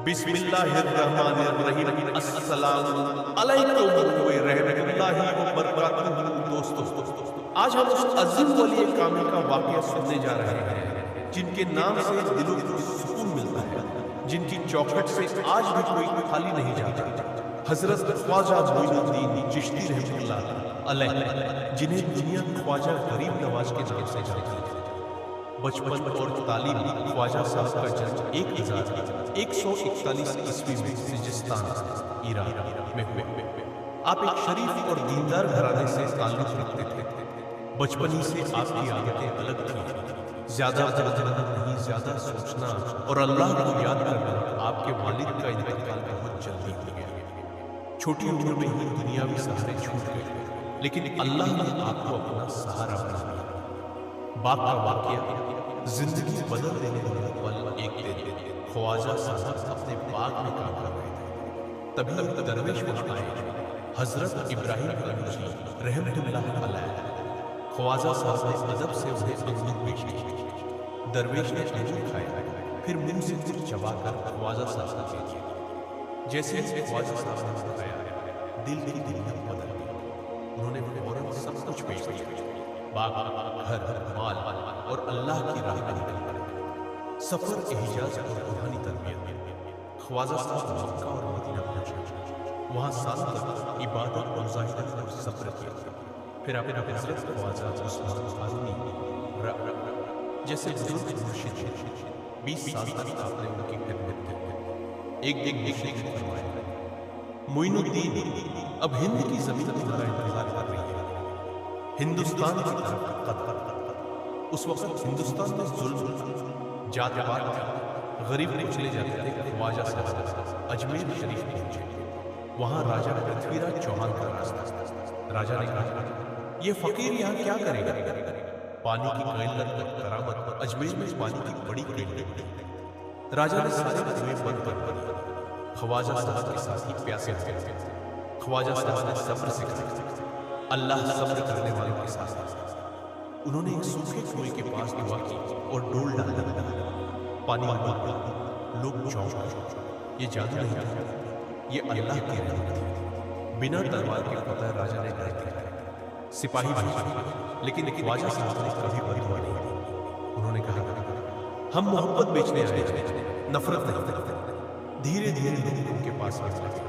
बिस्मिल्लाहिर्रहमानिर्रहीम। अस्सलाम अलैकुम व रहमतुल्लाहि व बरकातुहू। दोस्तों, आज हम उस अज़ीम वली कामिल का वाक़या सुनने जा रहे हैं जिनके नाम से दिलों को सुकून मिलता है, जिनकी चौखट से आज भी कोई खाली नहीं जाता। हज़रत ख्वाजा मोइनुद्दीन चिश्ती रहमतुल्लाह अलैह, जिन्हें दुनिया ख्वाजा गरीब नवाज के नाम से जानती है। बचपन और तालीम। ख्वाजा साहब का जन्म 1141 ईस्वी में सिजिस्तान ईरान में हुआ। आप एक शरीफ और दीनदार घराने से ताल्लुक़ रखते थे। बचपन ही से आपकी आदतें अलग थी। ज्यादा पढ़ना नहीं, ज्यादा सोचना और अल्लाह को याद करना। आपके वालिद का इंतकाल बहुत जल्दी हो गया। छोटी उम्र में ही दुनियावी सहारे छूट गए, लेकिन अल्लाह ने आपको अपना सहारा बना दिया। बाप का वाक़या जिंदगी बदल देने वाला पल। एक दिन ख्वाजा साहब अपने बाग में काम कर रहे थे, तभी एक दरवेश वहां आए, हजरत इब्राहिम कलूची रहमतुल्लाह अलैह। ख्वाजा साहब ने अदब से उन्हें अंगूर पेश किए। दरवेश ने अंगूर खाया, फिर मुंह से कुछ चबाकर ख्वाजा साहब को दे दिया। जैसे ही ख्वाजा साहब ने खाया, दिल की दुनिया बदल गई। उन्होंने फौरन सब कुछ पेश किया, बाग, घर, माल और अल्लाह की राह में निकल पड़े। सफर, एहजाज और रूहानी तरबियत। ख्वाजा साहब मक्का और मदीना पहुंचे। वहां सालों तक इबादत, मुजाहिदत और सब्र किया। फिर अपने हज़रत ख्वाजा उस्मान हारूनी जैसे बुजुर्ग मुर्शिद 20 साल तक आपने उनकी खिदमत की। एक दिन शिक्षक ने फरमाया, मोइनुद्दीन, अब हिंद की जमीन तुम्हारा इंतजार कर रही है, हिंदुस्तान की तरफ कदम। उस वक्त हिंदुस्तान में जुल्म, जात-पात था, गरीब कुचले जाते थे। ख्वाजा साहब अजमेर शरीफ पहुंचे। वहां राजा पृथ्वीराज चौहान का रास्ता। राजा ने कहा, ये फकीर यहाँ क्या करेगा? पानी की किल्लत और करामत। अजमेर में पानी की बड़ी किल्लत थी। राजा ने सारे कुएं बंद कर दिए। ख्वाजा साहब के साथ ही प्यासे हो गए। ख्वाजा साहब ने सब्र सिखाया। अल्लाह सब्र करने वालों के साथ। उन्होंने एक सूखे कुएं के पास दुआ की और डोल डालने लगा। पानी उबल पड़ा। लोग चौंक गए। ये जादू नहीं था, ये अल्लाह की रहमत थी। बिना तलवार के फतह राजा ने डर दिया। सिपाही भेजे, लेकिन ख्वाजा साहब ने कभी बदुआ नहीं दी। उन्होंने कहा, हम मोहब्बत बेचने आए हैं, नफरत नहीं करते। धीरे धीरे लोग उनके पास आने लगे।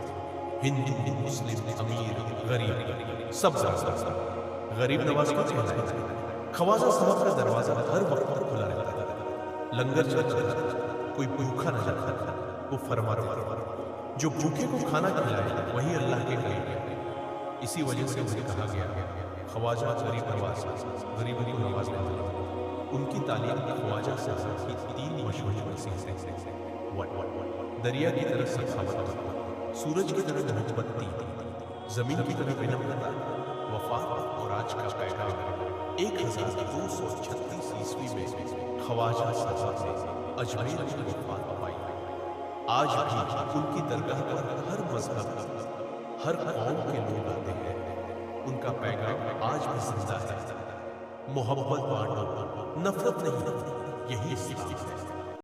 हिंदू, मुस्लिम, अमीर, गरीब, सब गरीब नवाज को कहलाए। ख्वाजा साहब का दरवाजा हर वक्त खुला रहता था। लंगर चलता था, कोई भूखा न जाता। वो फरमाते, जो भूखे को खाना खिलाए वही अल्लाह के करीब। इसी वजह से उसे कहा गया, ख्वाजा गरीब नवाज, गरीबों को नवाजने वाला। उनकी तालीम ख्वाजा साहब की 3 मशहूर नसीहतें। दरिया की तरह सखावत, सूरज की तरह मोहब्बत, जमीन की तरह विनम्रता, वफात और आज का पैगाम। 1236 ईस्वी में ख्वाजा साहब ने अजमेर में वफात पाई। आज भी उनकी दरगाह पर हर मजहब, हर कौम के लोग आते हैं। उनका पैगाम आज भी जिंदा है। मोहब्बत बांटो, नफरत नहीं, यही इस्लाम है।